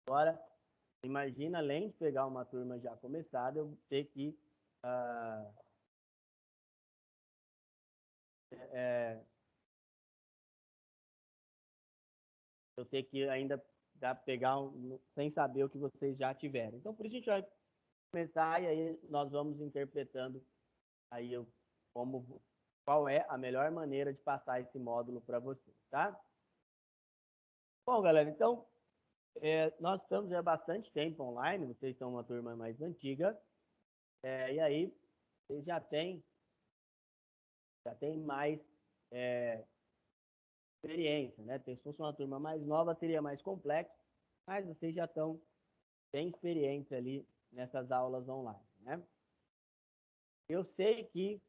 Agora, imagina, além de pegar uma turma já começada, eu ter que ah, é, eu ter que ainda pegar sem saber o que vocês já tiveram. Então, por isso a gente vai começar e aí nós vamos interpretando aí como qual é a melhor maneira de passar esse módulo para vocês, tá? Bom, galera, então nós estamos há bastante tempo online, vocês são uma turma mais antiga, e aí vocês já tem mais é, experiência, né? Se fosse uma turma mais nova, seria mais complexo, mas vocês já estão bem experientes ali nessas aulas online, né? Eu sei que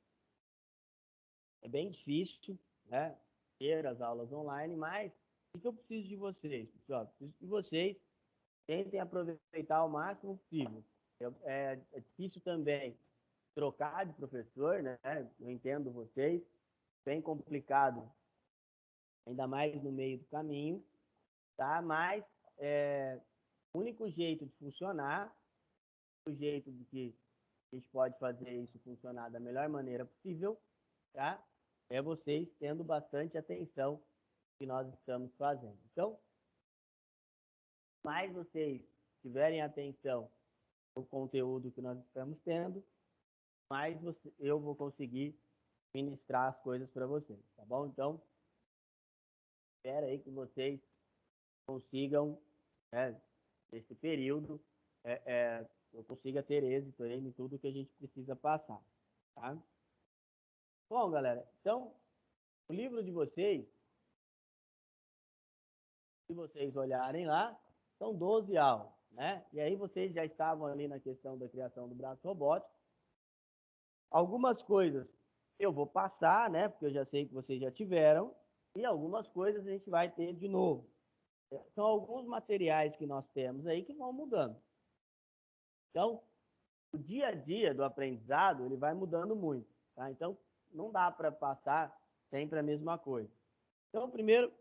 é bem difícil, né, ter as aulas online, mas o que eu preciso de vocês, pessoal? Preciso que vocês tentem aproveitar ao máximo possível. É difícil também trocar de professor, né? Eu entendo vocês, bem complicado, ainda mais no meio do caminho, tá? Mas o único jeito de funcionar, o jeito de que a gente pode fazer isso funcionar da melhor maneira possível, tá? É vocês tendo bastante atenção que nós estamos fazendo. Então, mais vocês tiverem atenção no conteúdo que nós estamos tendo, mais eu vou conseguir ministrar as coisas para vocês, tá bom? Então, espero aí que vocês consigam, né, nesse período, eu consiga ter êxito aí em tudo que a gente precisa passar, tá? Bom, galera, então, o livro de vocês, se vocês olharem lá, são 12 aulas, né? E aí vocês já estavam ali na questão da criação do braço robótico. Algumas coisas eu vou passar, né? Porque eu já sei que vocês já tiveram. E algumas coisas a gente vai ter de novo. São alguns materiais que nós temos aí que vão mudando. Então, o dia a dia do aprendizado, ele vai mudando muito, tá? Então, não dá para passar sempre a mesma coisa. Então, primeiro,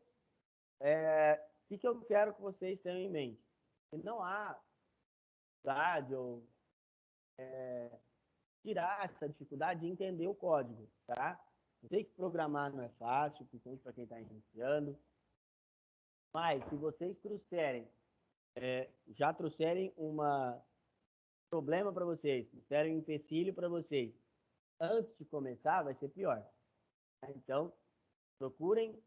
o que eu quero que vocês tenham em mente? Que não há dificuldade ou tirar essa dificuldade de entender o código, tá? Eu sei que programar não é fácil, principalmente para quem está iniciando, mas se vocês já trouxerem um problema para vocês, trouxerem um empecilho para vocês, antes de começar, vai ser pior. Tá? Então, procurem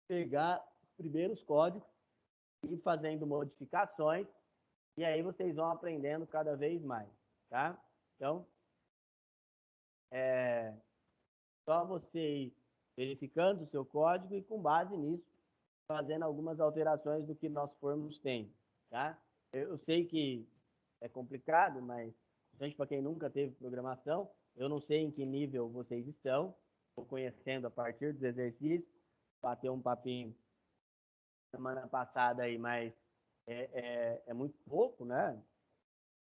pegar os primeiros códigos e ir fazendo modificações, e aí vocês vão aprendendo cada vez mais, tá? Então, só você ir verificando o seu código e, com base nisso, fazendo algumas alterações do que nós formos tendo, tá? Eu sei que é complicado, mas, principalmente para quem nunca teve programação, eu não sei em que nível vocês estão, estou conhecendo a partir dos exercícios, bater um papinho semana passada aí, mas é muito pouco, né?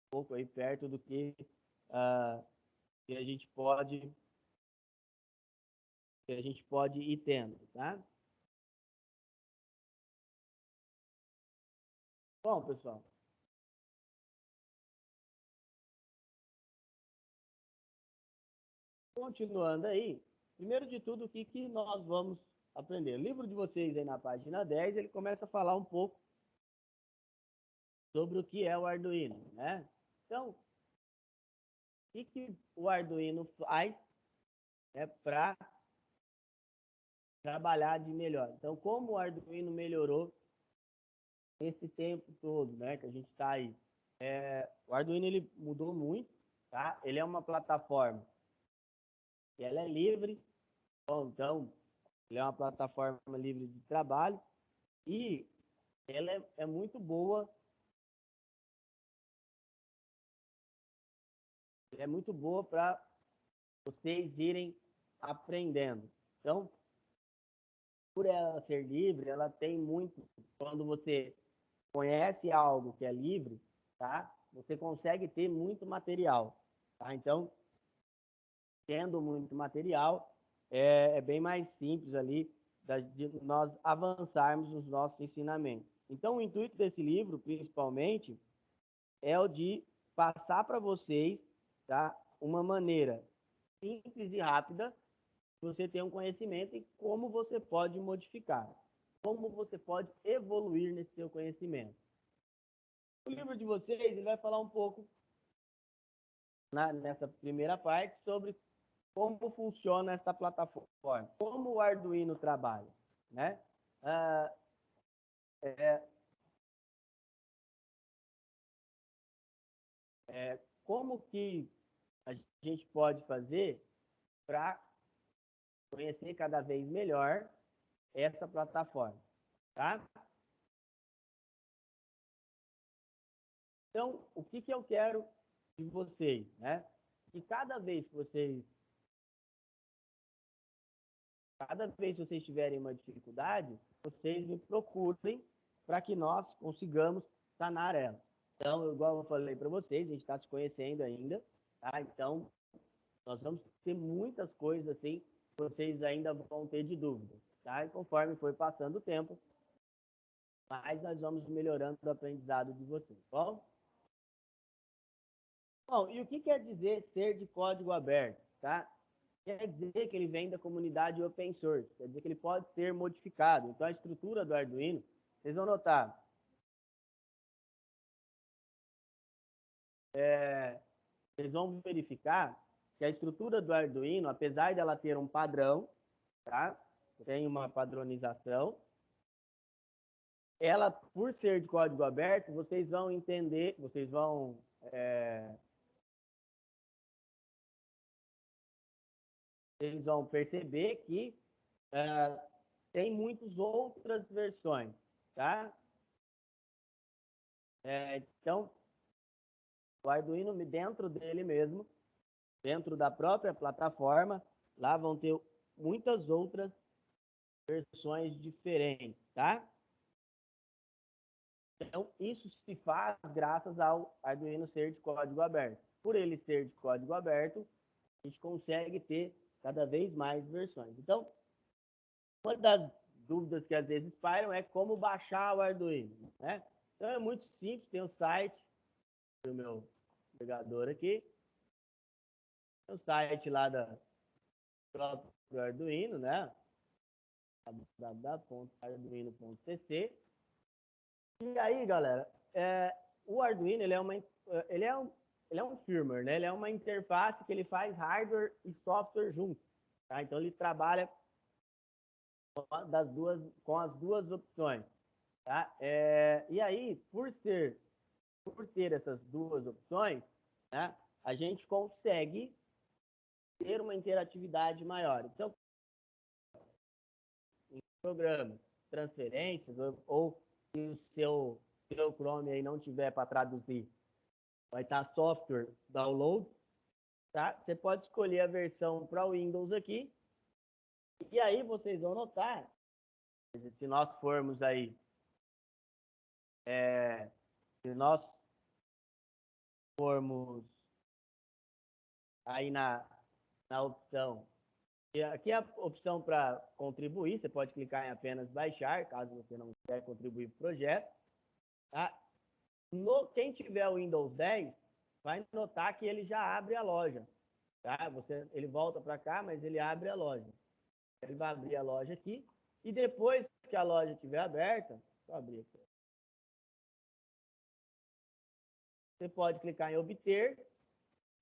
Pouco aí perto do uh, que a gente pode ir tendo, tá? Bom, pessoal, continuando aí, primeiro de tudo, o que nós vamos aprender? O livro de vocês aí na página 10, ele começa a falar um pouco sobre o que é o Arduino, né? Então, o que o Arduino faz, para trabalhar de melhor? Então, como o Arduino melhorou esse tempo todo, né, que a gente está aí? O Arduino, ele mudou muito, tá? Ele é uma plataforma que ela é livre, então, ele é uma plataforma livre de trabalho e ela é muito boa, para vocês irem aprendendo. Então, por ela ser livre, ela tem muito, quando você conhece algo que é livre, tá? Você consegue ter muito material, tá? Então, tendo muito material, é bem mais simples ali de nós avançarmos nos nossos ensinamentos. Então, o intuito desse livro, principalmente, é o de passar para vocês, tá, uma maneira simples e rápida de você ter um conhecimento e como você pode modificar, como você pode evoluir nesse seu conhecimento. O livro de vocês ele vai falar um pouco, nessa primeira parte, sobre como funciona essa plataforma, como o Arduino trabalha, né? Ah, como que a gente pode fazer para conhecer cada vez melhor essa plataforma, tá? Então, o que eu quero de vocês, né? Que cada vez que vocês tiverem uma dificuldade, vocês me procurem para que nós consigamos sanar ela. Então, igual eu falei para vocês, a gente está se conhecendo ainda, tá? Então, nós vamos ter muitas coisas assim que vocês ainda vão ter de dúvida, tá? E conforme for passando o tempo, mais nós vamos melhorando o aprendizado de vocês, tá bom? Bom, e o que quer dizer ser de código aberto, tá? Quer dizer que ele vem da comunidade open source, quer dizer que ele pode ser modificado. Então, a estrutura do Arduino, vocês vão notar, vocês vão verificar que a estrutura do Arduino, apesar dela ter um padrão, tá? Tem uma padronização, ela, por ser de código aberto, vocês vão entender, vocês vão perceber que tem muitas outras versões, tá? Então, o Arduino, dentro dele mesmo, dentro da própria plataforma, lá vão ter muitas outras versões diferentes, tá? Então, isso se faz graças ao Arduino ser de código aberto. Por ele ser de código aberto, a gente consegue ter cada vez mais versões. Então, uma das dúvidas que às vezes pairam é como baixar o Arduino, né? Então, é muito simples, tem o site do meu navegador aqui, tem o site lá da próprio Arduino, né? www.arduino.cc. E aí, galera, o Arduino ele é um firmware, né? Ele é uma interface que ele faz hardware e software juntos, tá? Então ele trabalha com as duas opções, tá? E aí, por ter essas duas opções, né? A gente consegue ter uma interatividade maior. Então, programas, transferências, ou se o seu Chrome aí não tiver para traduzir, vai estar software download, tá? Você pode escolher a versão para o Windows aqui, e aí vocês vão notar, se nós formos aí, se nós formos aí na opção, e aqui é a opção para contribuir, você pode clicar em apenas baixar, caso você não quer contribuir para o projeto, tá? Quem tiver o Windows 10, vai notar que ele já abre a loja, tá? Ele volta para cá, mas ele abre a loja. Ele vai abrir a loja aqui, e depois que a loja estiver aberta, deixa eu abrir aqui. Você pode clicar em obter,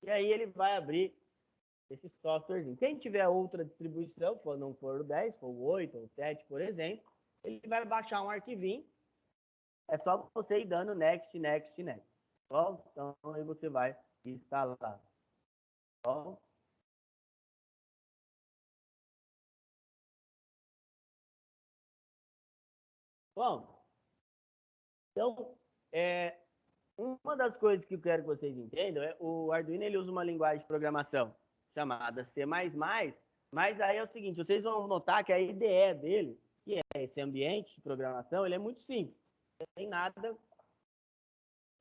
e aí ele vai abrir esse softwarezinho. Quem tiver outra distribuição, não for o 10, for o 8 ou o 7, por exemplo, ele vai baixar um arquivinho, é só você ir dando next, next, next. Bom, então aí você vai instalar. Bom, bom, então, uma das coisas que eu quero que vocês entendam é o Arduino ele usa uma linguagem de programação chamada C++, mas aí é o seguinte, vocês vão notar que a IDE dele, que é esse ambiente de programação, ele é muito simples, não tem nada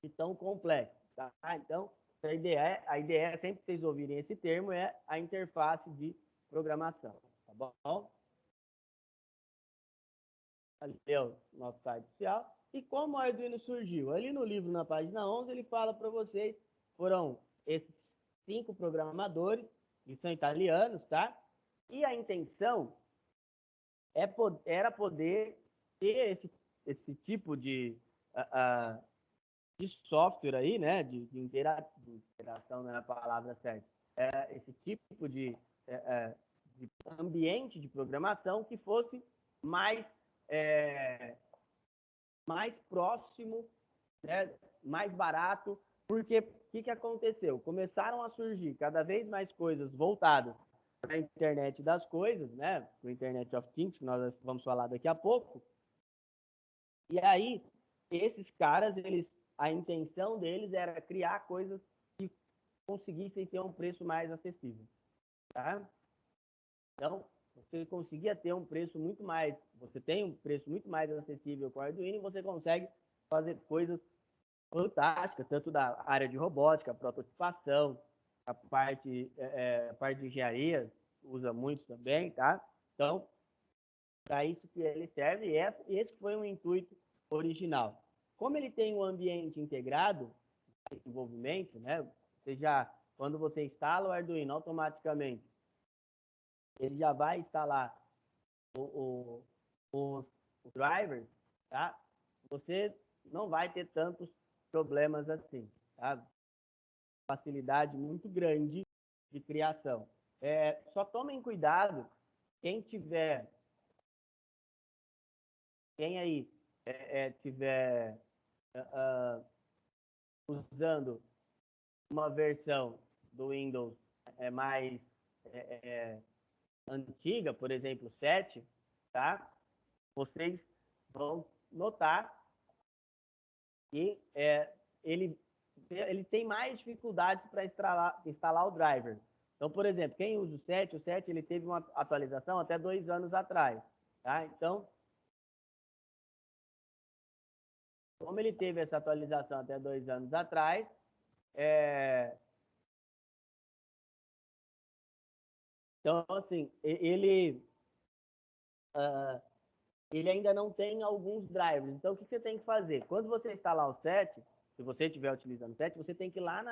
de tão complexo, tá? Então, a IDE, sempre que vocês ouvirem esse termo, é a interface de programação, tá bom? Ali é o nosso site oficial. E como o Arduino surgiu? Ali no livro, na página 11, ele fala para vocês, foram esses 5 programadores, que são italianos, tá? E a intenção era poder ter esse tipo de software aí, né? De interação não é a palavra certa. Esse tipo de ambiente de programação que fosse mais, mais próximo, né? Mais barato. Porque o que aconteceu? Começaram a surgir cada vez mais coisas voltadas para a internet das coisas, né? O Internet of Things, que nós vamos falar daqui a pouco. E aí, esses caras, a intenção deles era criar coisas que conseguissem ter um preço mais acessível, tá? Então, você conseguia ter um preço muito mais, você tem um preço muito mais acessível com o Arduino e você consegue fazer coisas fantásticas, tanto da área de robótica, prototipação, a parte de engenharia usa muito também, tá? Então, para isso que ele serve, e esse foi um intuito original. Como ele tem um ambiente integrado, desenvolvimento, né? Quando você instala o Arduino, automaticamente, ele já vai instalar os drivers, tá? Você não vai ter tantos problemas assim, tá? Facilidade muito grande de criação. Só tomem cuidado, quem aí tiver usando uma versão do Windows mais antiga, por exemplo, 7, tá? Vocês vão notar que ele tem mais dificuldades para instalar o driver. Então, por exemplo, quem usa o 7 ele teve uma atualização até 2 anos atrás, tá? Então, como ele teve essa atualização até 2 anos atrás, então, assim, ele ainda não tem alguns drivers. Então, o que você tem que fazer? Quando você instalar o 7, se você estiver utilizando o 7, você tem que ir lá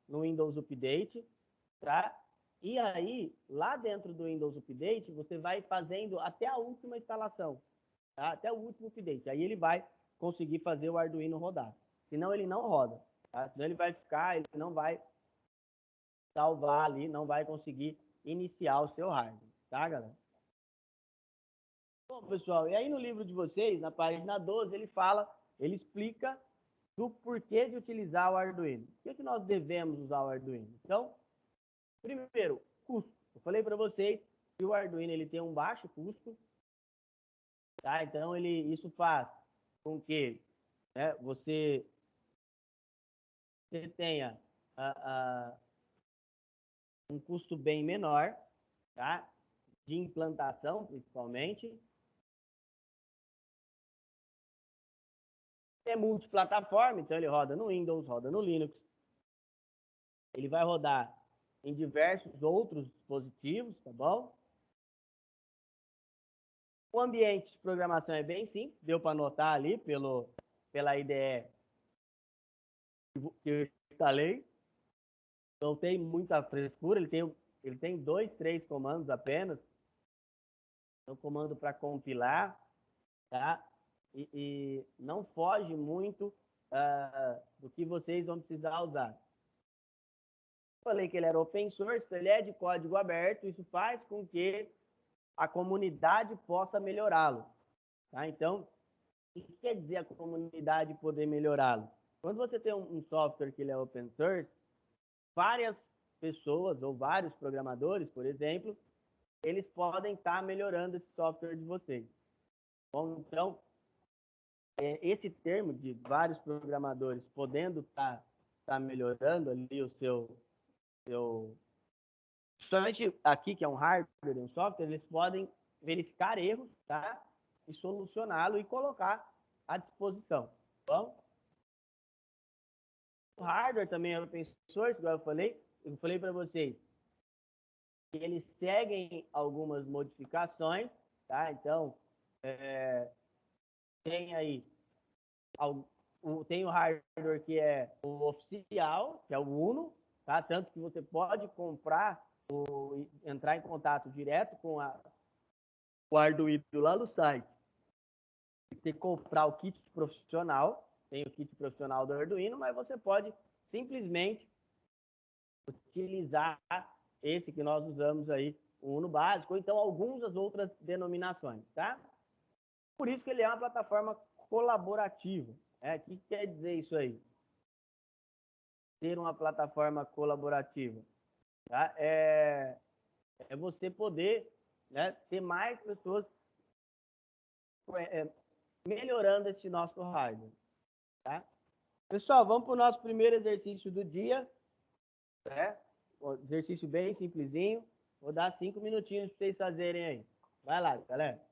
no Windows Update, tá? E aí, lá dentro do Windows Update, você vai fazendo até a última instalação, tá? Até o último update. Aí ele vai conseguir fazer o Arduino rodar. Senão ele não roda, tá? Senão ele não vai salvar ali, não vai conseguir iniciar o seu hardware, tá, galera? Bom, pessoal, e aí no livro de vocês, na página 12, ele explica do porquê de utilizar o Arduino. Por que nós devemos usar o Arduino? Então, primeiro, custo. Eu falei para vocês que o Arduino ele tem um baixo custo, tá? Então, isso faz com que, né, você tenha um custo bem menor, tá? De implantação, principalmente. É multiplataforma, então ele roda no Windows, roda no Linux. Ele vai rodar em diversos outros dispositivos, tá bom? O ambiente de programação é bem simples, deu para notar ali pela IDE que eu instalei. Não tem muita frescura, ele tem 2, 3 comandos apenas. É um comando para compilar, tá? E não foge muito do que vocês vão precisar usar. Falei que ele era open source, ele é de código aberto, isso faz com que a comunidade possa melhorá-lo. Tá? Então, o que quer dizer a comunidade poder melhorá-lo? Quando você tem um software que ele é open source, várias pessoas ou vários programadores, por exemplo, eles podem estar melhorando esse software de vocês. Bom, então, esse termo de vários programadores podendo estar melhorando ali o seu somente aqui, que é um hardware e um software, eles podem verificar erros, tá? E solucioná-lo e colocar à disposição. Bom, o hardware também é open source, igual eu falei para vocês, que eles seguem algumas modificações, tá? Então, tem aí Tem o hardware que é o oficial, que é o Uno, tá? Tanto que você pode comprar entrar em contato direto com o Arduino lá no site. Você comprar o kit profissional, tem o kit profissional do Arduino, mas você pode simplesmente utilizar esse que nós usamos aí, o Uno básico, ou então algumas outras denominações, tá? Por isso que ele é uma plataforma colaborativa. O que quer dizer isso aí? Ter uma plataforma colaborativa, tá? É você poder, né, ter mais pessoas melhorando esse nosso hardware, tá? Pessoal, vamos para o nosso primeiro exercício do dia, né? Um exercício bem simplesinho. Vou dar 5 minutinhos para vocês fazerem aí. Vai lá, galera.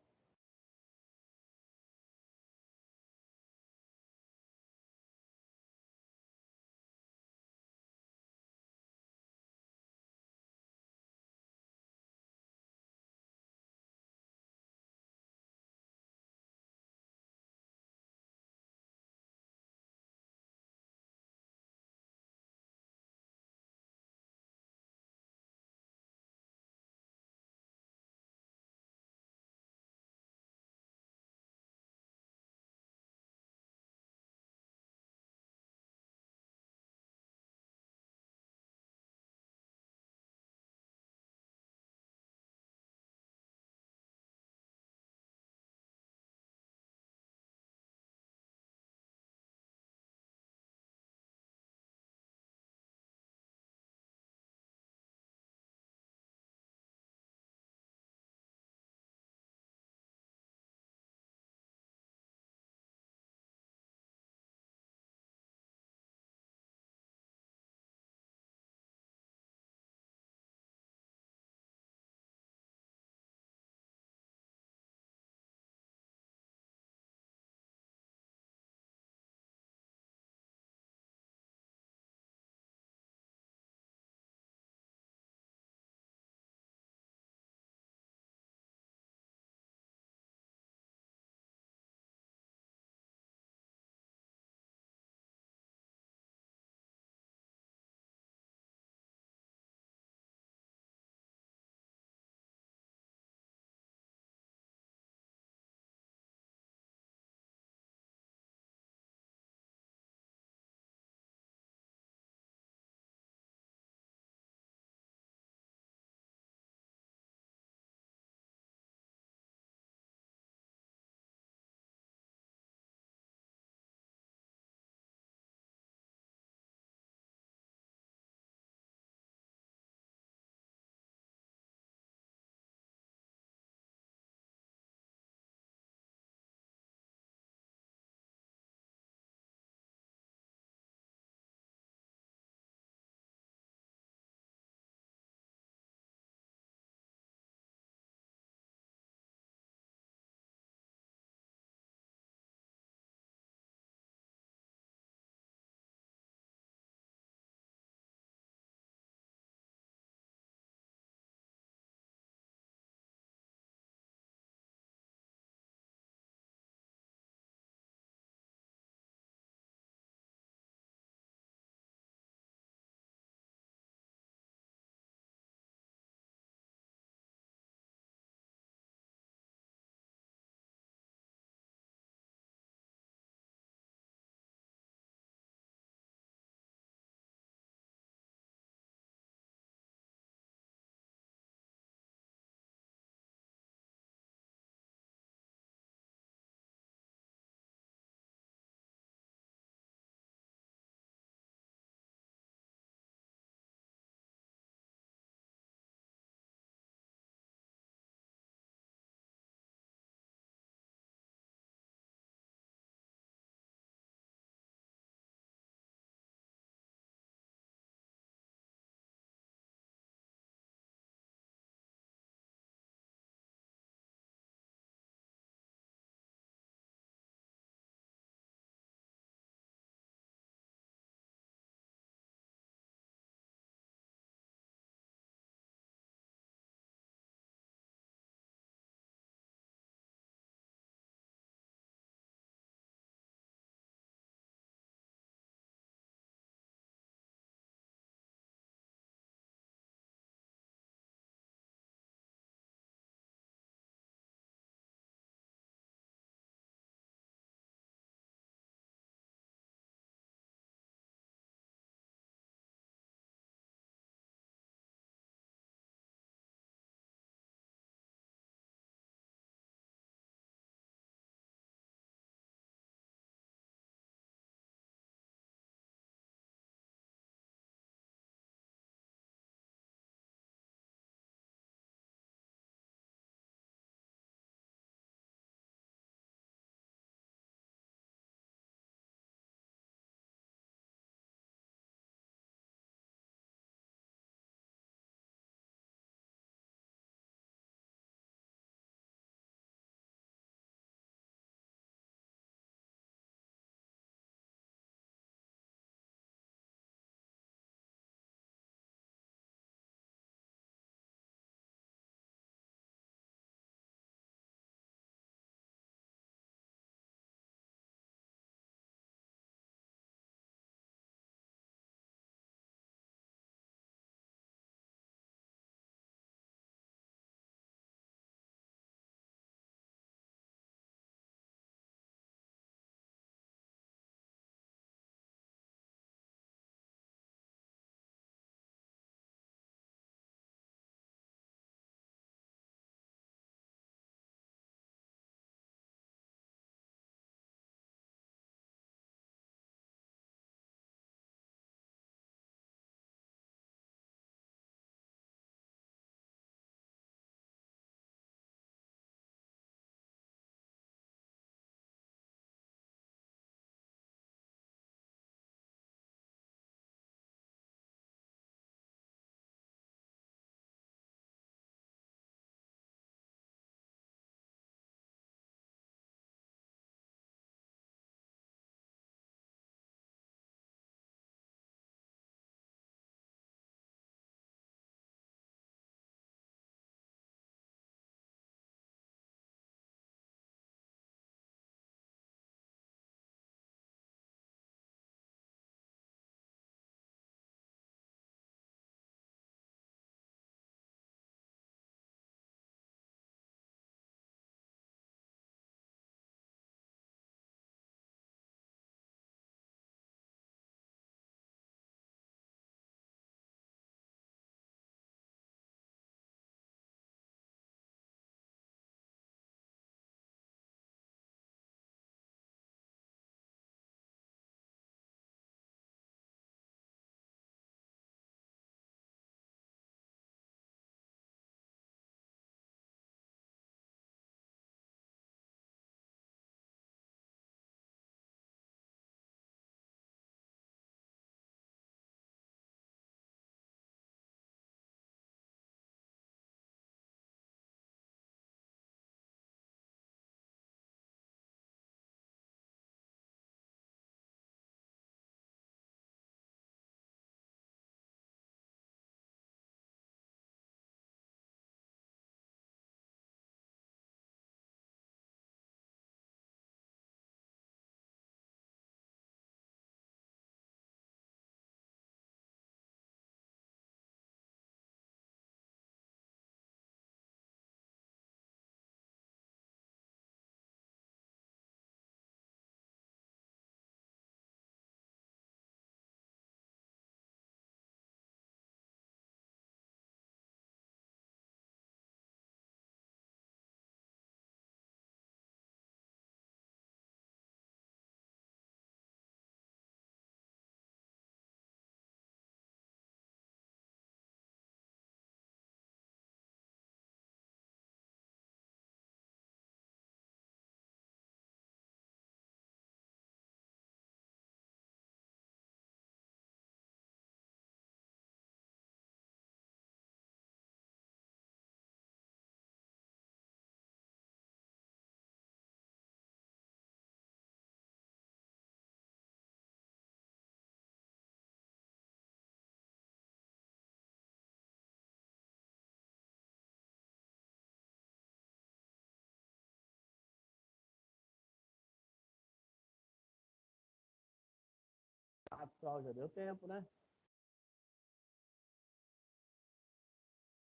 pessoal, já deu tempo, né?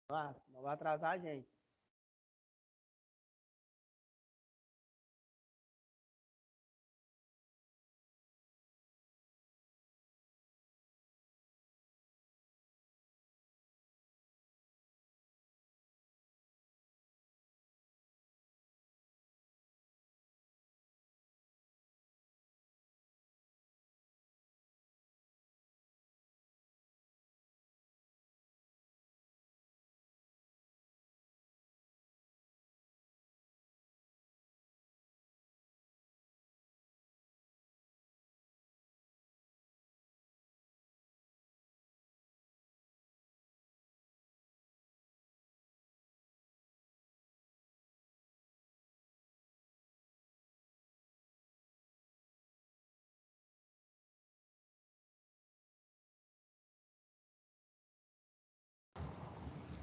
Ah, não vai atrasar a gente.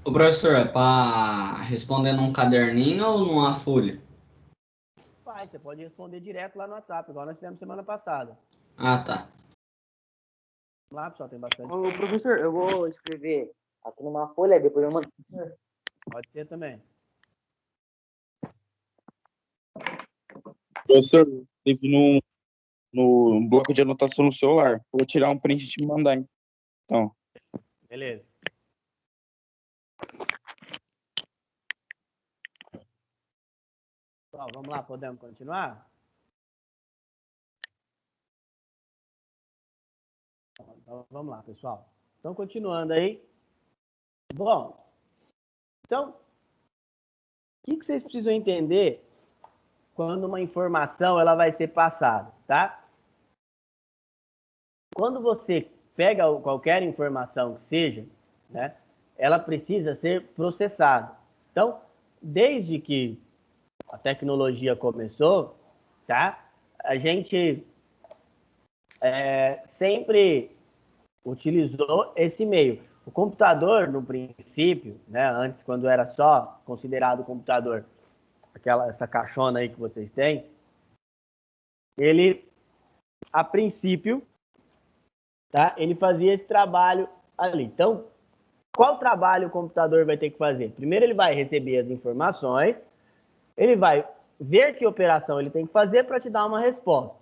Ô, professor, é para responder num caderninho ou numa folha? Vai, você pode responder direto lá no WhatsApp, igual nós fizemos semana passada. Ah, tá. Vamos lá, pessoal, tem bastante. Ô, professor, eu vou escrever aqui numa folha, depois eu mando pro senhor. Pode ser também. Professor, teve no bloco de anotação no celular. Vou tirar um print e te mandar, então. Beleza. Pessoal, vamos lá, podemos continuar? Então, vamos lá, pessoal. Então, continuando aí. Bom, então, o que vocês precisam entender quando uma informação ela vai ser passada, tá? Quando você pega qualquer informação que seja, né, ela precisa ser processada. Então, desde que a tecnologia começou, tá? A gente sempre utilizou esse meio. O computador, no princípio, né, antes, quando era só considerado computador, essa caixona aí que vocês têm, ele, a princípio, tá, ele fazia esse trabalho ali. Então, qual trabalho o computador vai ter que fazer? Primeiro ele vai receber as informações, ele vai ver que operação ele tem que fazer para te dar uma resposta.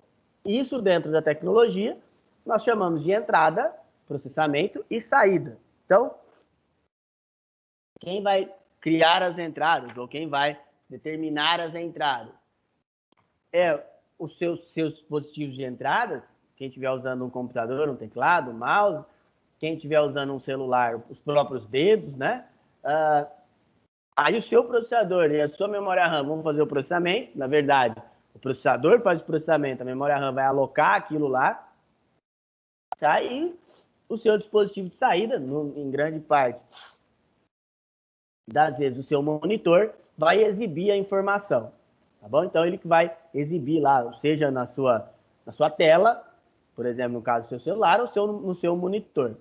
Isso dentro da tecnologia, nós chamamos de entrada, processamento e saída. Então, quem vai criar as entradas ou quem vai determinar as entradas é os seus dispositivos de entrada, quem estiver usando um computador, um teclado, um mouse, quem estiver usando um celular, os próprios dedos, né? Aí o seu processador e a sua memória RAM vão fazer o processamento. Na verdade, o processador faz o processamento, a memória RAM vai alocar aquilo lá, tá? E o seu dispositivo de saída, em grande parte das vezes, o seu monitor vai exibir a informação, tá bom? Então, ele que vai exibir lá, seja na sua tela, por exemplo, no caso do seu celular, ou no seu monitor.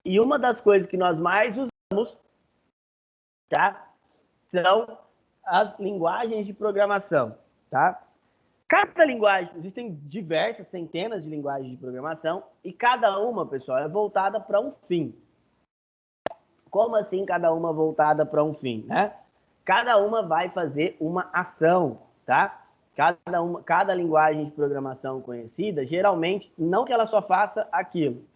E uma das coisas que nós mais usamos, tá, são as linguagens de programação, tá? Cada linguagem, existem diversas, centenas de linguagens de programação, e cada uma, pessoal, é voltada para um fim. Como assim cada uma voltada para um fim, né? Cada uma vai fazer uma ação, tá? Cada linguagem de programação conhecida, geralmente, não que ela só faça aquilo,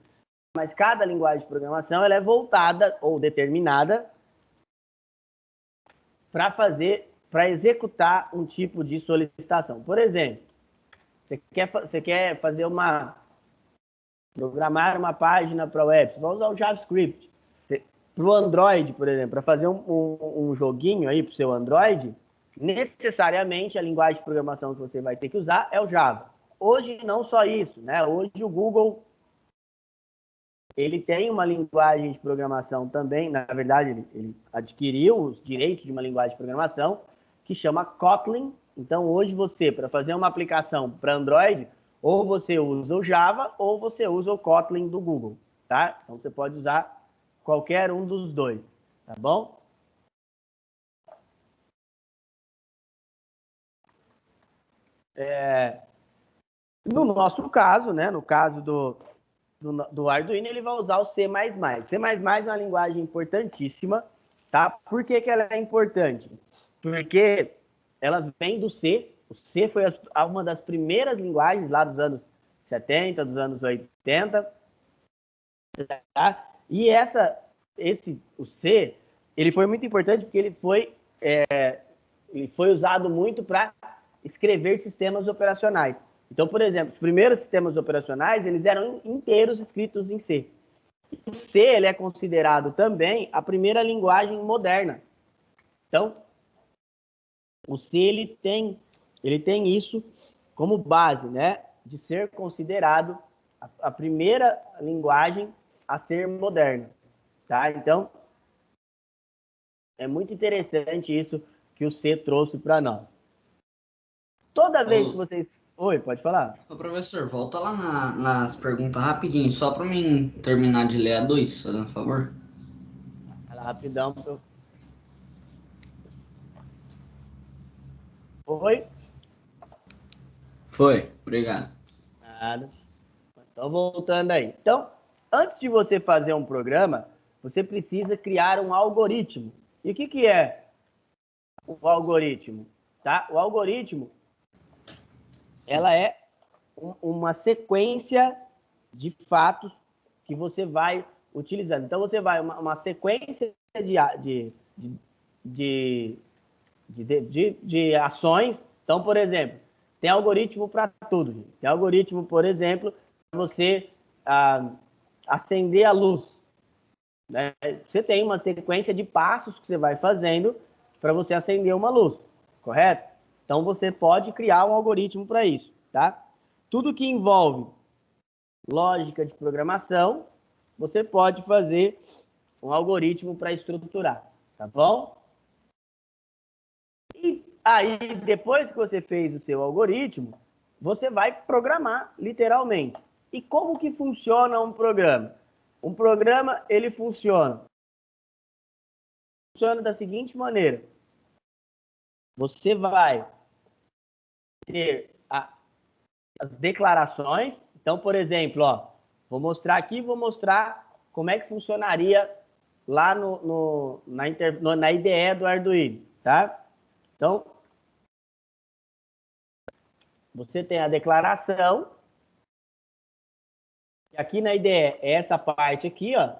mas cada linguagem de programação ela é voltada ou determinada para executar um tipo de solicitação. Por exemplo, você quer programar uma página para a web, você vai usar o JavaScript. Para o Android, por exemplo, para fazer um joguinho aí para o seu Android, necessariamente a linguagem de programação que você vai ter que usar é o Java. Hoje, não só isso, né? Hoje o Google ele tem uma linguagem de programação também, na verdade, ele adquiriu os direitos de uma linguagem de programação que chama Kotlin. Então, hoje você, para fazer uma aplicação para Android, ou você usa o Java ou você usa o Kotlin do Google, tá? Então, você pode usar qualquer um dos dois, tá bom? No nosso caso, né, no caso do Arduino, ele vai usar o C++. C++ é uma linguagem importantíssima, tá? Por que ela é importante? Porque ela vem do C. O C foi uma das primeiras linguagens lá dos anos 70, dos anos 80, tá? E o C, ele foi muito importante porque ele foi usado muito para escrever sistemas operacionais. Então, por exemplo, os primeiros sistemas operacionais, eles eram inteiros escritos em C. O C, ele é considerado também a primeira linguagem moderna. Então, o C, ele tem isso como base, né, de ser considerado a primeira linguagem a ser moderna, tá? Então, é muito interessante isso que o C trouxe para nós. Toda vez que vocês... Oi, pode falar? Ô, professor, volta lá nas perguntas rapidinho, só para mim terminar de ler a 2, fazendo um favor. Vai lá, rapidão. Oi? Foi, obrigado. Nada. Então, voltando aí. Então, antes de você fazer um programa, você precisa criar um algoritmo. E o que é o algoritmo? Tá? O algoritmo, ela é uma sequência de fatos que você vai utilizando. Então, você vai uma sequência de ações. Então, por exemplo, tem algoritmo para tudo. Gente. Tem algoritmo, por exemplo, para você acender a luz. Né? Você tem uma sequência de passos que você vai fazendo para você acender uma luz, correto? Então, você pode criar um algoritmo para isso, tá? Tudo que envolve lógica de programação, você pode fazer um algoritmo para estruturar, tá bom? E aí, depois que você fez o seu algoritmo, você vai programar, literalmente. E como que funciona um programa? Um programa, ele funciona da seguinte maneira. Você vai ter as declarações. Então, por exemplo, ó, vou mostrar como é que funcionaria lá na IDE do Arduino, tá? Então, você tem a declaração. E aqui na IDE é essa parte aqui, ó,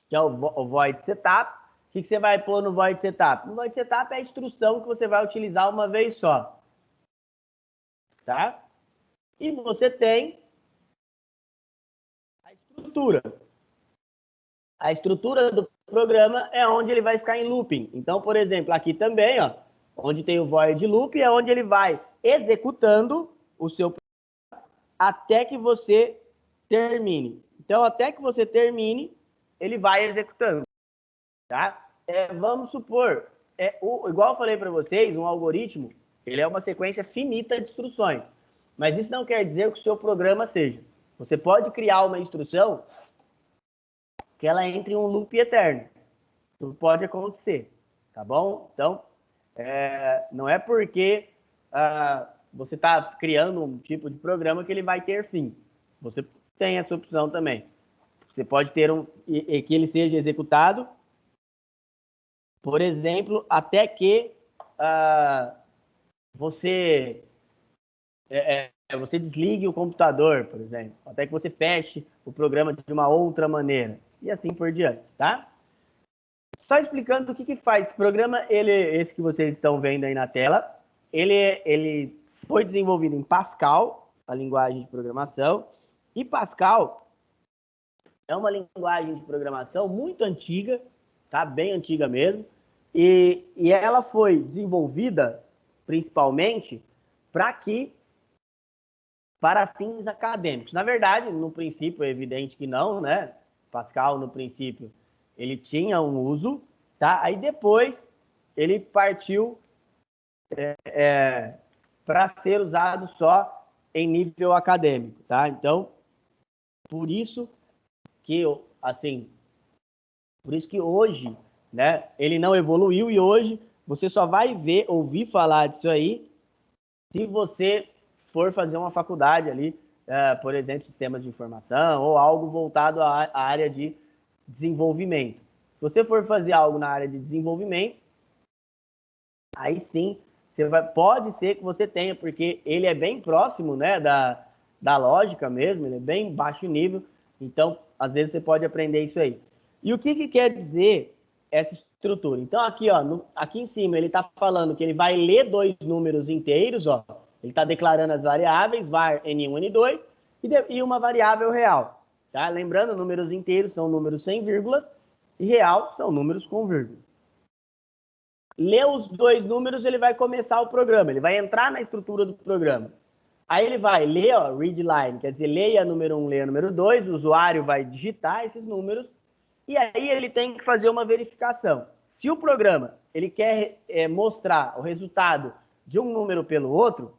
que é o void setup. O que você vai pôr no void setup? No void setup é a instrução que você vai utilizar uma vez só. Tá? E você tem a estrutura. A estrutura do programa é onde ele vai ficar em looping. Então, por exemplo, aqui também, ó, onde tem o void loop, é onde ele vai executando o seu programa até que você termine. Então, até que você termine, ele vai executando. Tá? Vamos supor, igual eu falei para vocês, um algoritmo, ele é uma sequência finita de instruções. Mas isso não quer dizer que o seu programa seja. Você pode criar uma instrução que ela entre em um loop eterno. Isso pode acontecer, tá bom? Então, não é porque você está criando um tipo de programa que ele vai ter fim. Você tem essa opção também. Você pode ter que ele seja executado, por exemplo, até que você desligue o computador, por exemplo, até que você feche o programa de uma outra maneira, e assim por diante, tá? Só explicando o que faz. Esse programa, esse que vocês estão vendo aí na tela, ele foi desenvolvido em Pascal, a linguagem de programação, e Pascal é uma linguagem de programação muito antiga, tá? Bem antiga mesmo, e ela foi desenvolvida principalmente para fins acadêmicos. Na verdade, no princípio, é evidente que não, né? Pascal, no princípio, ele tinha um uso, tá? Aí depois ele partiu para ser usado só em nível acadêmico, tá? Então, por isso que hoje, né, ele não evoluiu, e hoje você só vai ouvir falar disso aí se você for fazer uma faculdade ali, por exemplo, sistemas de informação ou algo voltado à área de desenvolvimento. Se você for fazer algo na área de desenvolvimento, aí sim, pode ser que você tenha, porque ele é bem próximo, né, da lógica mesmo, ele é bem baixo nível, então, às vezes você pode aprender isso aí. E o que quer dizer essa estrutura? Então, aqui, ó, aqui em cima, ele está falando que ele vai ler 2 números inteiros, ó, ele está declarando as variáveis, var N1, N2, e uma variável real. Tá? Lembrando, números inteiros são números sem vírgula, e real são números com vírgula. Lê os 2 números, ele vai começar o programa, ele vai entrar na estrutura do programa. Aí ele vai ler, ó, read line, quer dizer, leia número 1, leia número 2, o usuário vai digitar esses números, e aí ele tem que fazer uma verificação. Se o programa ele quer mostrar o resultado de um número pelo outro,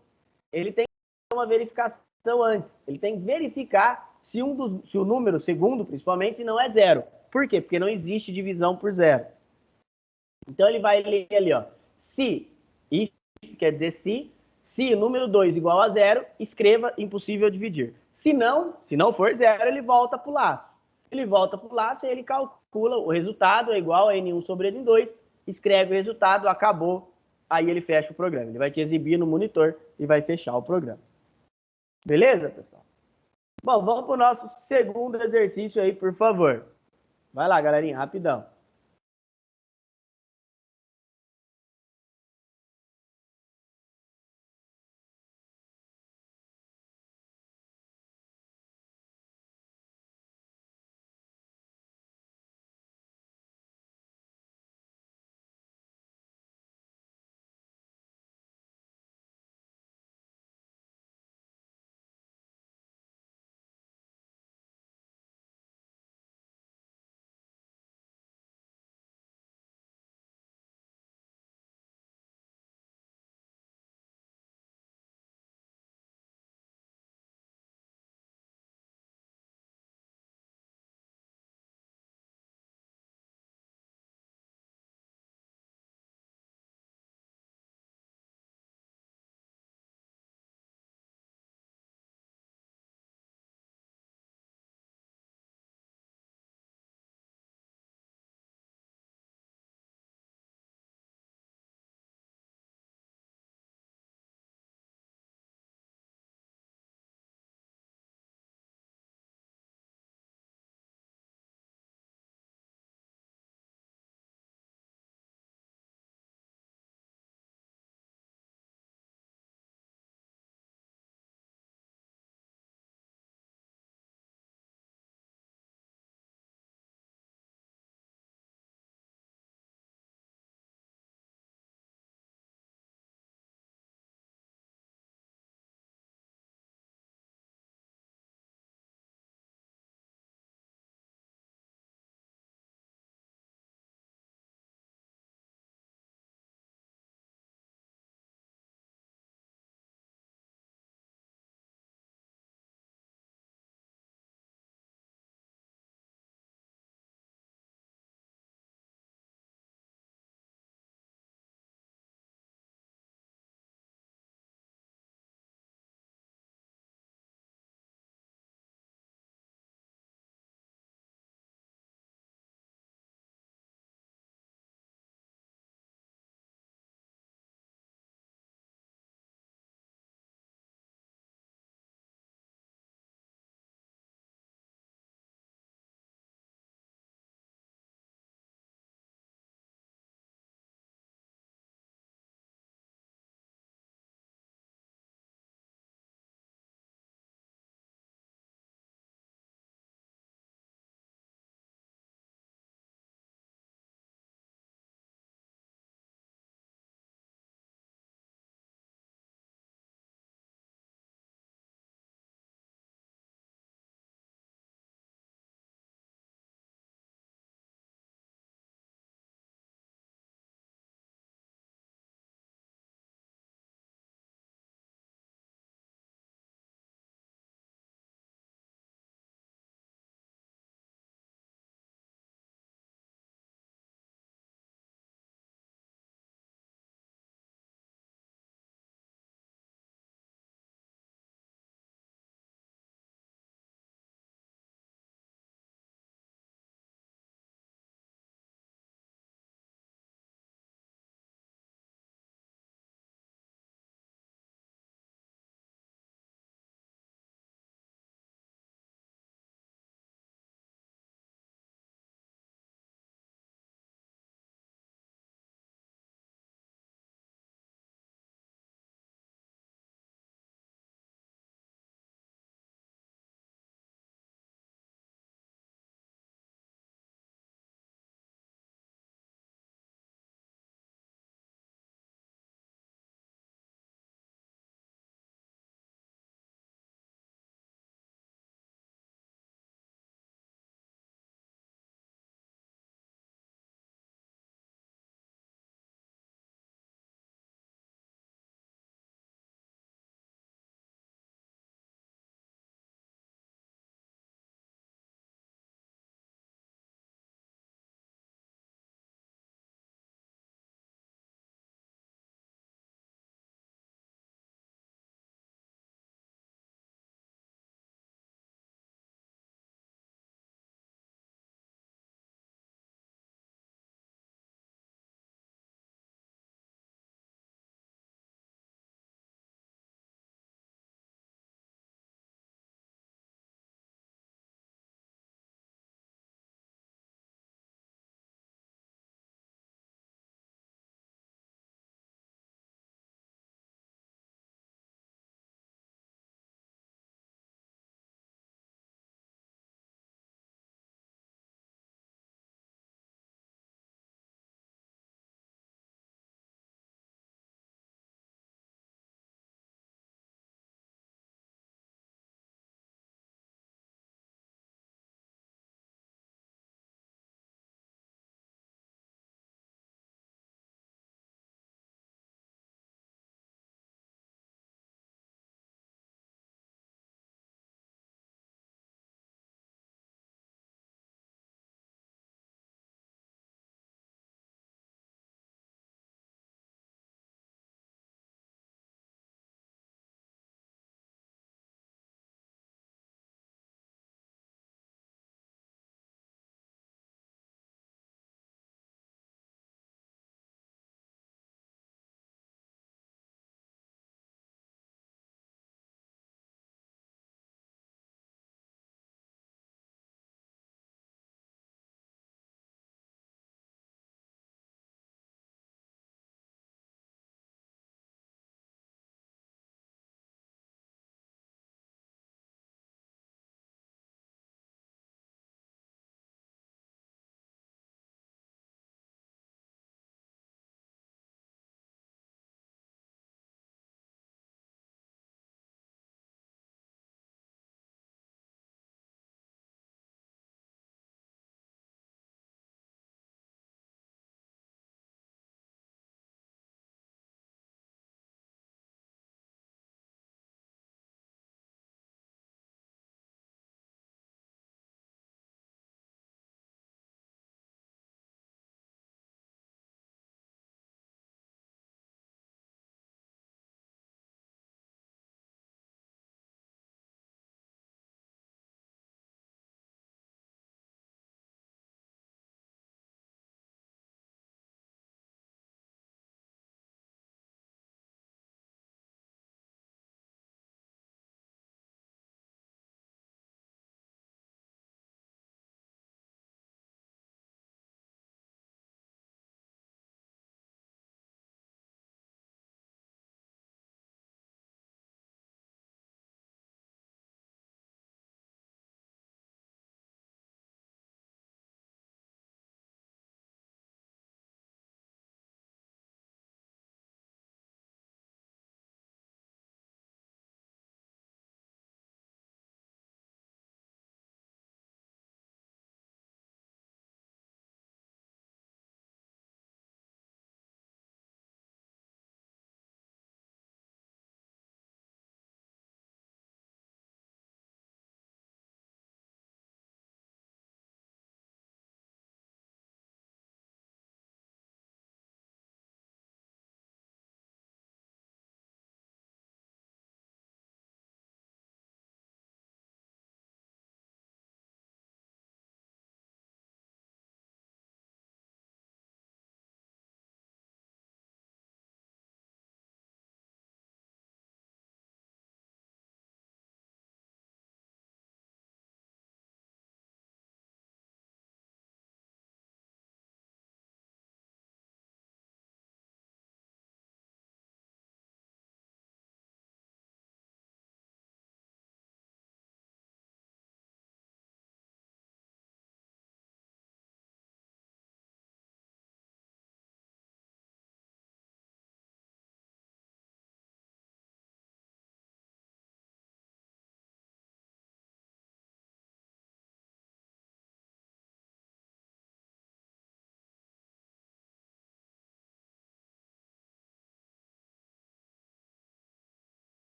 ele tem que fazer uma verificação antes. Ele tem que verificar se o número, segundo principalmente, não é zero. Por quê? Porque não existe divisão por zero. Então ele vai ler ali, ó, se, if quer dizer se número 2 igual a zero, escreva impossível dividir. Se não for zero, ele volta para o laço. Ele volta para o laço e ele calcula o resultado, é igual a N1 sobre N2, escreve o resultado, acabou, aí ele fecha o programa. Ele vai te exibir no monitor e vai fechar o programa. Beleza, pessoal? Bom, vamos para o nosso segundo exercício aí, por favor. Vai lá, galerinha, rapidão.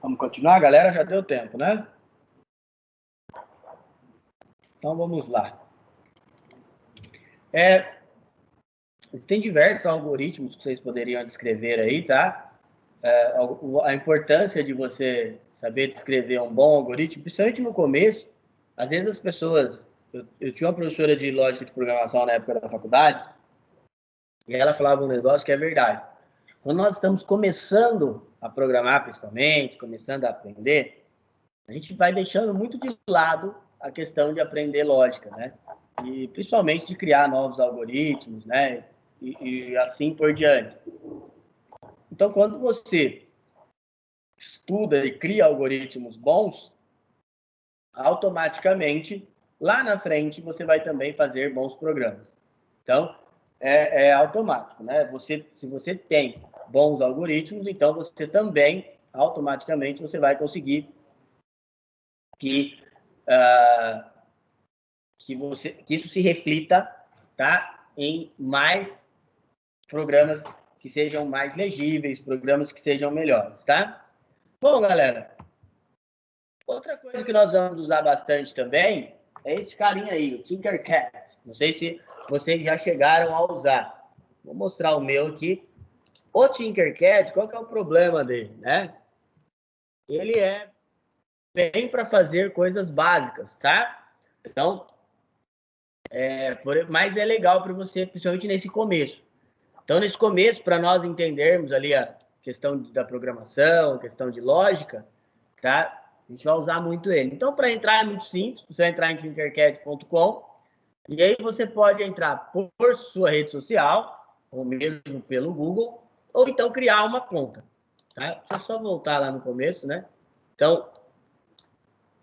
Vamos continuar, galera? Já deu tempo, né? Então vamos lá. Existem diversos algoritmos que vocês poderiam descrever aí, tá? A importância de você saber descrever um bom algoritmo, principalmente no começo. Às vezes as pessoas... Eu tinha uma professora de lógica de programação na época da faculdade, e ela falava um negócio que é verdade. Quando nós estamos começando a programar, principalmente, começando a aprender, a gente vai deixando muito de lado a questão de aprender lógica, né? E principalmente de criar novos algoritmos, né? E assim por diante. Então, quando você estuda e cria algoritmos bons, automaticamente, lá na frente, você vai também fazer bons programas. Então, é automático, né? Se você tem bons algoritmos, então você também, automaticamente, você vai conseguir que isso se reflita, tá, em mais programas que sejam mais legíveis, programas que sejam melhores, tá? Bom, galera, outra coisa que nós vamos usar bastante também é esse carinha aí, o Tinkercad. Não sei se vocês já chegaram a usar. Vou mostrar o meu aqui. O Tinkercad, qual que é o problema dele, né? Ele é bem para fazer coisas básicas, tá? Então, mas é legal para você, principalmente nesse começo. Então, nesse começo, para nós entendermos ali a questão da programação, questão de lógica, tá? A gente vai usar muito ele. Então, para entrar é muito simples. Você vai entrar em tinkercad.com e aí você pode entrar por sua rede social, ou mesmo pelo Google, ou então criar uma conta, tá? Deixa eu só voltar lá no começo, né? Então,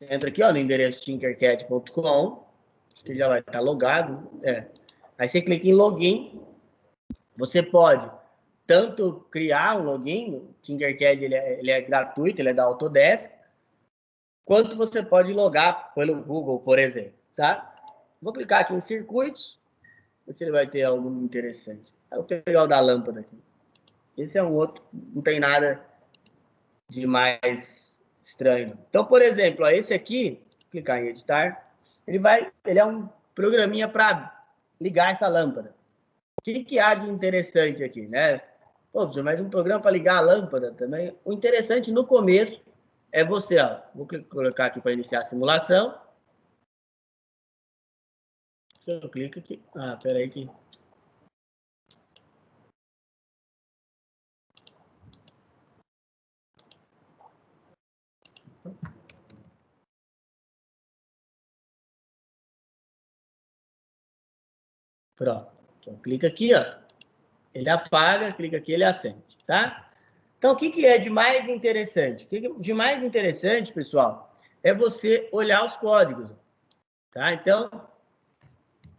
entra aqui, ó, no endereço tinkercad.com, acho que já vai estar logado. Aí você clica em login. Você pode tanto criar um login, o Tinkercad ele é gratuito, ele é da Autodesk, quanto você pode logar pelo Google, por exemplo, tá? Vou clicar aqui em circuitos, ver se ele vai ter algo interessante. Eu vou pegar o da lâmpada aqui. Esse é um outro, não tem nada de mais estranho. Então, por exemplo, ó, esse aqui, clicar em editar, ele é um programinha para ligar essa lâmpada. O que há de interessante aqui, né? Pô, mas um programa para ligar a lâmpada também. O interessante no começo é você, ó. Vou colocar aqui para iniciar a simulação. Eu clico aqui. Ah, peraí que... Pronto. Então, clica aqui, ó. Ele apaga, clica aqui, ele acende, tá? Então, o que é de mais interessante? O que de mais interessante, pessoal, é você olhar os códigos, tá? Então,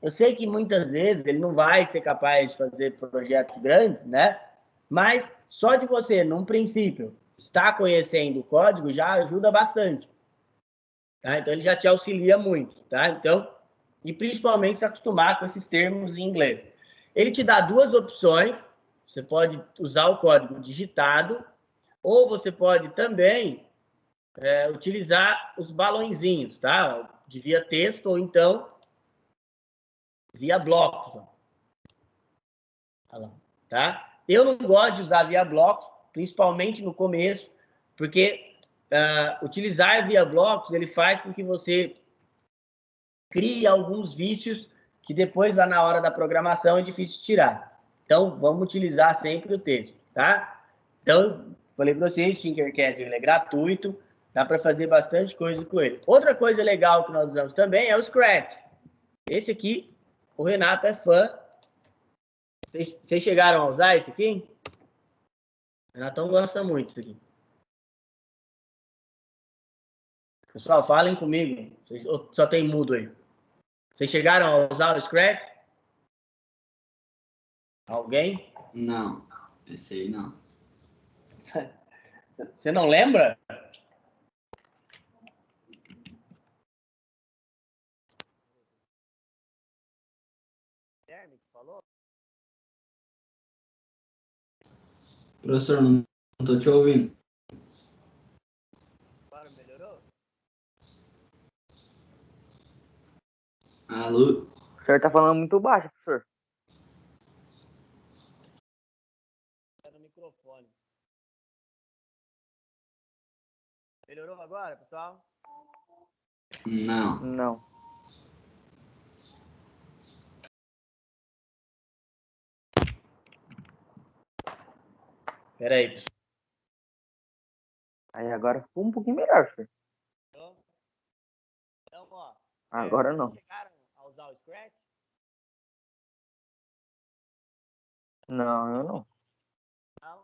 eu sei que muitas vezes ele não vai ser capaz de fazer projetos grandes, né? Mas só de você, num princípio, estar conhecendo o código já ajuda bastante, tá? Então, ele já te auxilia muito, tá? Então, e principalmente se acostumar com esses termos em inglês. Ele te dá duas opções. Você pode usar o código digitado ou você pode também utilizar os balãozinhos, tá? De via texto ou então via blocos. Olha lá, tá? Eu não gosto de usar via blocos, principalmente no começo, porque utilizar via blocos ele faz com que você crie alguns vícios que depois, lá na hora da programação, é difícil tirar. Então, vamos utilizar sempre o texto, tá? Então, falei para vocês, Tinkercad ele é gratuito, dá para fazer bastante coisa com ele. Outra coisa legal que nós usamos também é o Scratch. Esse aqui, o Renato é fã. Vocês chegaram a usar esse aqui? O Renatão gosta muito disso aqui. Pessoal, falem comigo. Só tem mudo aí. Vocês chegaram a usar o Scratch? Alguém? Não, esse aí não. Você não lembra? Professor, não tô te ouvindo. Alô? O senhor tá falando muito baixo, professor. Tá no microfone. Melhorou agora, pessoal? Não. Não. Pera aí, pessoal. Aí agora ficou um pouquinho melhor, senhor. Então, ó. Agora vocês não. chegaram a usar o Scratch? Não, eu não. Não?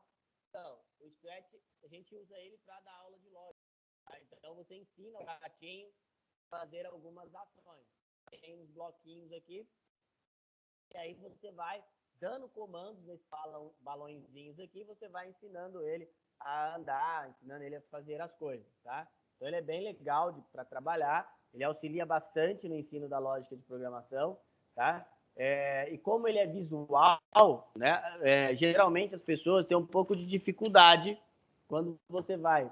Então, o Scratch, a gente usa ele para dar aula de lógica. Tá? Então, você ensina o gatinho a fazer algumas ações. Tem uns bloquinhos aqui. E aí você vai dando comandos nesses balõezinhos aqui, você vai ensinando ele a andar, ensinando ele a fazer as coisas, tá? Então ele é bem legal para trabalhar, ele auxilia bastante no ensino da lógica de programação, tá? E como ele é visual, né? Geralmente as pessoas têm um pouco de dificuldade quando você vai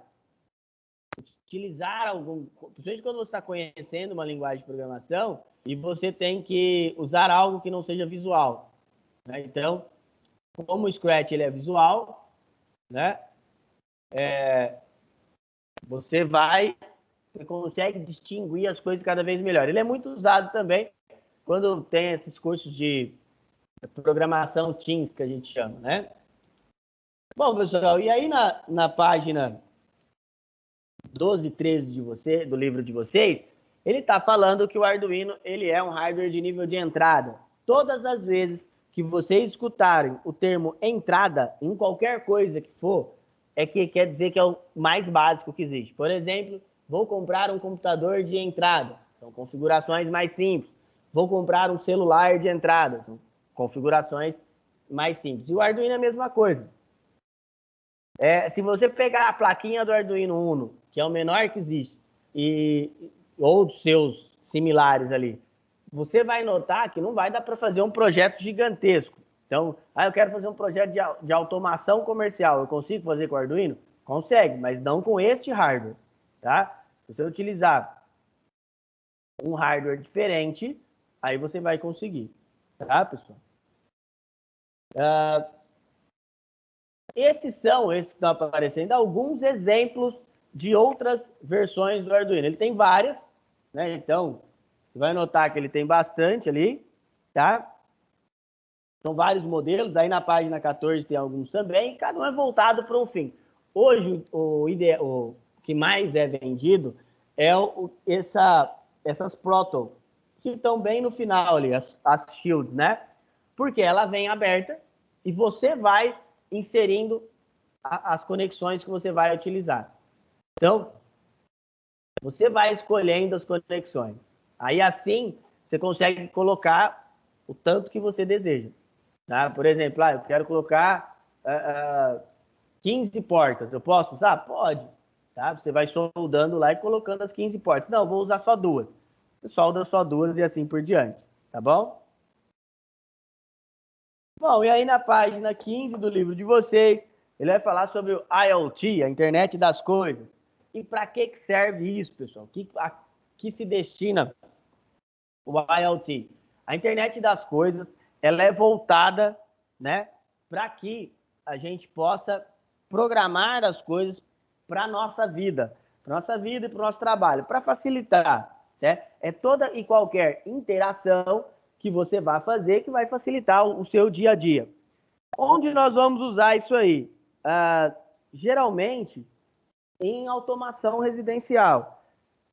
utilizar principalmente quando você está conhecendo uma linguagem de programação e você tem que usar algo que não seja visual, né? Então, como o Scratch ele é visual, né? Você consegue distinguir as coisas cada vez melhor. Ele é muito usado também quando tem esses cursos de programação Teams, que a gente chama, né? Bom, pessoal, e aí na página 12 e 13 do livro de vocês, ele está falando que o Arduino ele é um hardware de nível de entrada. Todas as vezes que vocês escutarem o termo entrada em qualquer coisa que for, é que quer dizer que é o mais básico que existe. Por exemplo, vou comprar um computador de entrada. São configurações mais simples. Vou comprar um celular de entrada. São configurações mais simples. E o Arduino é a mesma coisa. Se você pegar a plaquinha do Arduino Uno, que é o menor que existe, ou dos seus similares ali, você vai notar que não vai dar para fazer um projeto gigantesco. Então, eu quero fazer um projeto de automação comercial. Eu consigo fazer com o Arduino? Consegue, mas não com este hardware, tá? Se você utilizar um hardware diferente, aí você vai conseguir, tá, pessoal? Esses que estão aparecendo alguns exemplos de outras versões do Arduino. Ele tem várias, né? Então, você vai notar que ele tem bastante ali, tá? São vários modelos, aí na página 14 tem alguns também, e cada um é voltado para um fim. Hoje, o que mais é vendido é essas Proto, que estão bem no final ali, as Shields, né? Porque ela vem aberta e você vai inserindo as conexões que você vai utilizar. Então, você vai escolhendo as conexões. Aí, assim, você consegue colocar o tanto que você deseja. Tá? Por exemplo, eu quero colocar 15 portas. Eu posso usar? Pode. Tá? Você vai soldando lá e colocando as 15 portas. Não, vou usar só duas. Você solda só duas e assim por diante. Tá bom? Bom, e aí na página 15 do livro de vocês, ele vai falar sobre o IoT, a internet das coisas. E para que serve isso, pessoal? A que se destina o IoT? A internet das coisas, ela é voltada, né, para que a gente possa programar as coisas para a nossa vida e para o nosso trabalho, para facilitar, né? É toda e qualquer interação que você vai fazer que vai facilitar o seu dia a dia. Onde nós vamos usar isso aí? Geralmente, em automação residencial.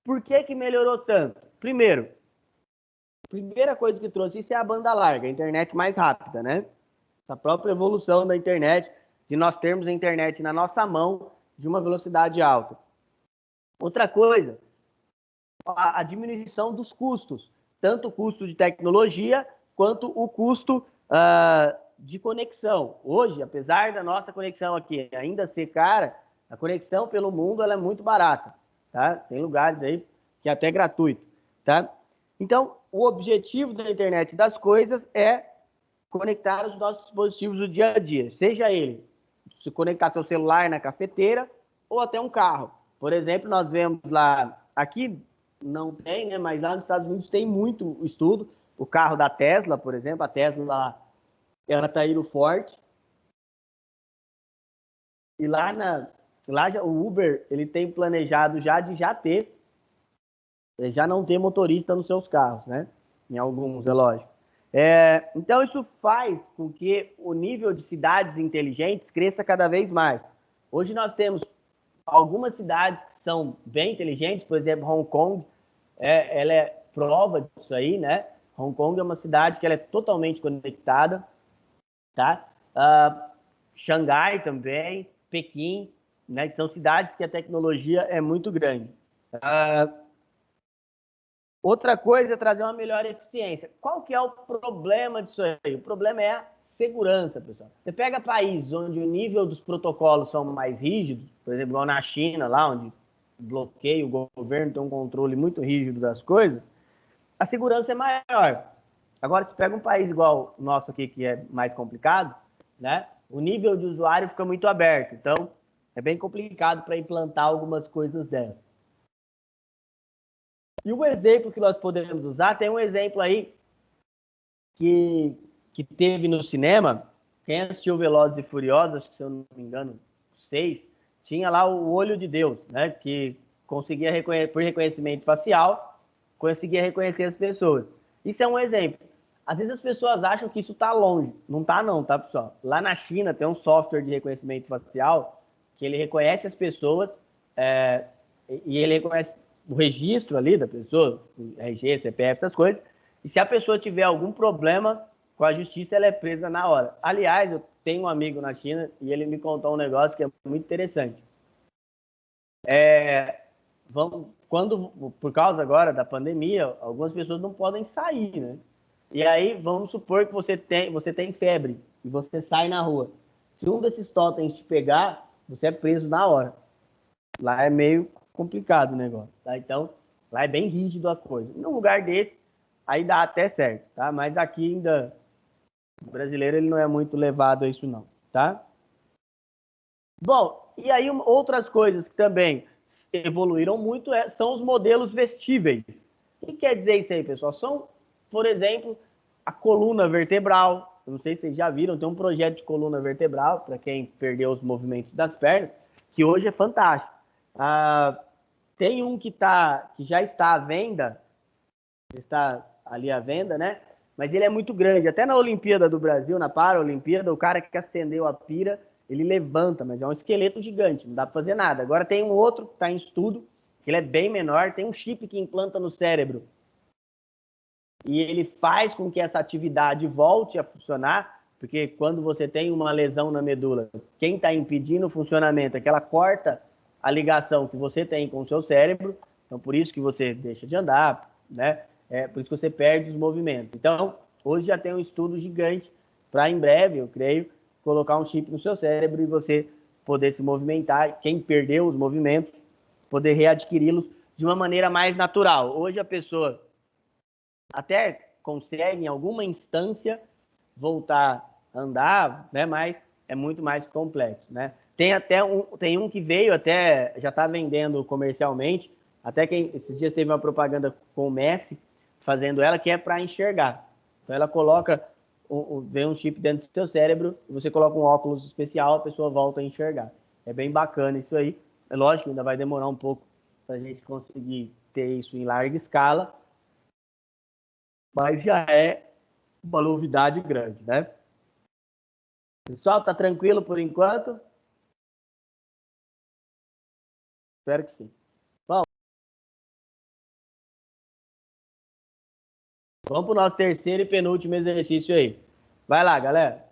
Por que melhorou tanto? Primeira coisa que trouxe isso é a banda larga, a internet mais rápida, né? A própria evolução da internet, de nós termos a internet na nossa mão de uma velocidade alta. Outra coisa, a diminuição dos custos, tanto o custo de tecnologia quanto o custo de conexão. Hoje, apesar da nossa conexão aqui ainda ser cara, a conexão pelo mundo ela é muito barata, tá? Tem lugares aí que é até gratuito, tá? Então, o objetivo da internet das coisas é conectar os nossos dispositivos do dia a dia, seja ele se conectar seu celular na cafeteira ou até um carro. Por exemplo, nós vemos lá, aqui não tem, né? Mas lá nos Estados Unidos tem muito estudo. O carro da Tesla, por exemplo, a Tesla, ela tá indo forte. E lá o Uber, ele tem planejado já não ter motorista nos seus carros, né? Em alguns, é lógico. Então, isso faz com que o nível de cidades inteligentes cresça cada vez mais. Hoje nós temos algumas cidades que são bem inteligentes, por exemplo, Hong Kong, ela é prova disso aí, né? Hong Kong é uma cidade que ela é totalmente conectada, tá? Xangai também, Pequim, né? Que são cidades que a tecnologia é muito grande. Outra coisa é trazer uma melhor eficiência. Qual que é o problema disso aí? O problema é a segurança, pessoal. Você pega países onde o nível dos protocolos são mais rígidos, por exemplo, igual na China, lá onde bloqueia o governo, tem um controle muito rígido das coisas, a segurança é maior. Agora, se pega um país igual o nosso aqui, que é mais complicado, né? O nível de usuário fica muito aberto. Então, é bem complicado para implantar algumas coisas dessas. E o exemplo que nós podemos usar, tem um exemplo aí que teve no cinema. Quem assistiu Velozes e Furiosos, acho que se eu não me engano, 6, tinha lá o Olho de Deus, né? Que conseguia reconhecer, por reconhecimento facial, conseguia reconhecer as pessoas. Isso é um exemplo. Às vezes as pessoas acham que isso está longe. Não está não, tá, pessoal? Lá na China tem um software de reconhecimento facial que ele reconhece as pessoas e ele reconhece o registro ali da pessoa, RG, CPF, essas coisas. E se a pessoa tiver algum problema com a justiça, ela é presa na hora. Aliás, eu tenho um amigo na China e ele me contou um negócio que é muito interessante. Por causa agora da pandemia, algumas pessoas não podem sair, né? E aí, vamos supor que você tem febre e você sai na rua. Se um desses totens te pegar, você é preso na hora. Lá é meio complicado o negócio, tá? Então, lá é bem rígido a coisa. Num lugar desse, aí dá até certo, tá? Mas aqui ainda, o brasileiro, ele não é muito levado a isso não, tá? Bom, e aí outras coisas que também evoluíram muito são os modelos vestíveis. O que quer dizer isso aí, pessoal? São, por exemplo, a coluna vertebral. Eu não sei se vocês já viram, tem um projeto de coluna vertebral, para quem perdeu os movimentos das pernas, que hoje é fantástico. Tem um que já está à venda, está ali à venda, né? Mas ele é muito grande. Até na Olimpíada do Brasil, na Paralimpíada, o cara que acendeu a pira, ele levanta, mas é um esqueleto gigante, não dá para fazer nada. Agora tem um outro que está em estudo, que ele é bem menor, tem um chip que implanta no cérebro. E ele faz com que essa atividade volte a funcionar, porque quando você tem uma lesão na medula, quem está impedindo o funcionamento é que ela corta a ligação que você tem com o seu cérebro, então por isso que você deixa de andar, né? Por isso que você perde os movimentos. Então, hoje já tem um estudo gigante para, em breve, eu creio, colocar um chip no seu cérebro e você poder se movimentar, quem perdeu os movimentos, poder readquiri-los de uma maneira mais natural. Hoje a pessoa até consegue, em alguma instância, voltar a andar, né? Mas é muito mais complexo, né? Tem um que veio até, já está vendendo comercialmente, até que esses dias teve uma propaganda com o Messi, fazendo ela, que é para enxergar. Então ela coloca, vem um chip dentro do seu cérebro, e você coloca um óculos especial, a pessoa volta a enxergar. É bem bacana isso aí. É lógico, ainda vai demorar um pouco para a gente conseguir ter isso em larga escala, mas já é uma novidade grande, né? Pessoal, tá tranquilo por enquanto? Espero que sim. Bom, vamos para o nosso terceiro e penúltimo exercício aí. Vai lá, galera.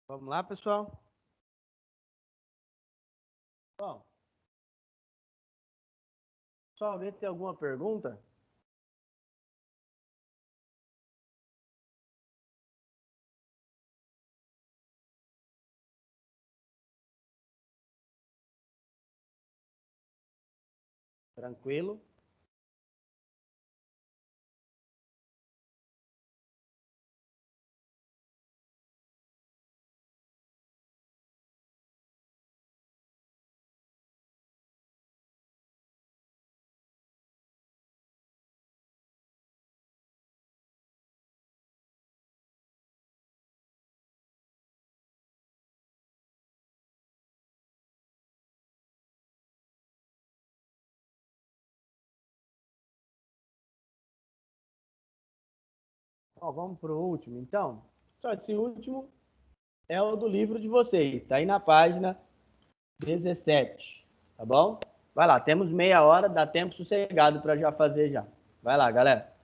Vamos lá, pessoal? Bom, só alguém tem alguma pergunta? Tranquilo? Ó, vamos para o último, então. Só esse último é o do livro de vocês. Está aí na página 17, tá bom? Vai lá, temos meia hora, dá tempo sossegado para já fazer já. Vai lá, galera.